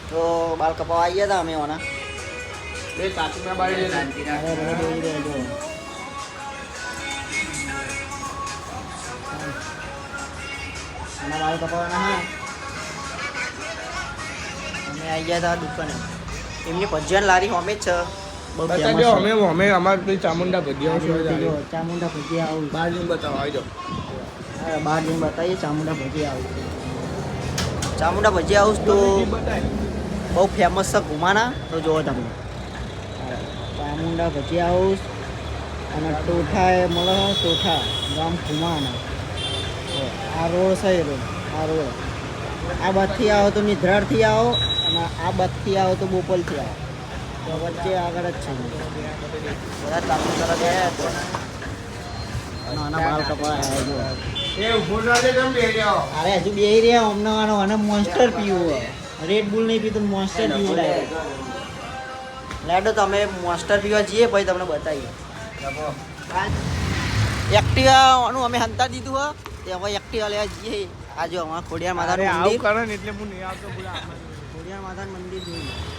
તો બાલ કપાવા આવી ગયા હતા અમે ઓના બે કાચના બાળી દે આના બાલ કપાવાના હા અમે આવી ગયા હતા દુકાને એમની ભજીયાની લારી હોમે જ છે બહુ બતાવી દો અમે અમારે પેલી ચામુંડા ભજીયા છે ચામુંડા ભજીયા આવું બહાર જઈને બતાવો આવી જાઓ બહાર જઈને બતાવીએ ચામુંડા ભજીયા આવું ચામુંડા ભજીયા હાઉસ તો બહુ ફેમસ છે ઘુમાના તો જુઓ તમે ચામુંડા ભજીયા હાઉસ અને ટોઠા એ મળે ટોઠા ગામ ઘુમાના આ રોડ છે એ રોડ આ રોડ આ બાજથી આવો તો નિધરાળથી આવો અને આ બાજથી આવો તો બોપલથી આવો તો વચ્ચે આગળ જ છે બધા ચામું તરફ ગયા તો નાના બાલ કપાયા જો એ ઉભો રાખે તમે બે જાઓ અરે હજુ બે રહ્યા હમણાં અને મોન્સ્ટર પીવું રેડ બુલ નહીં પીતું મોન્સ્ટર પીવું ડાયરેક્ટ લેડો તમે મોન્સ્ટર પીવા જઈએ પછી તમને બતાવીએ એક્ટિવાનું અમે હંતા દીધું હોય તે હવે એક્ટિવા લેવા જઈએ આ જો અમારા ખોડિયાર માતાનું આવું મંદિર કરે ને એટલે હું નહીં આવતો બોલા ખોડિયાર માતાનું મંદિર જોયું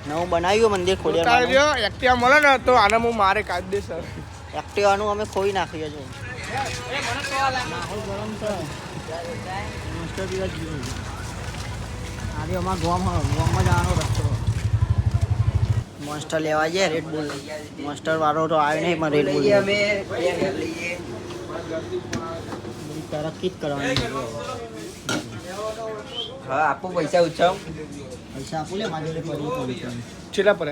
નવું બનાવ્યું મંદિર ખોડિયાર માતાનું એક્ટિવા મળે ને તો આને હું મારે કાયદેસર એક્ટિવાનું અમે ખોઈ નાખીએ છીએ માહોલ ગરમ છે મોન્સ્ટર પીવા જઈએ આજે અમારા ગામમાં જવાનો રસ્તો મોન્સ્ટર લેવા જઈએ રેડ બુલ મોન્સ્ટર વાળો તો આવ્યો નહીં પણ રેડ બુલ તરક્કી જ કરવાની હા આપો પૈસા ઉછાવ પૈસા આપું લે મારી જોડે પડી છેલ્લા પર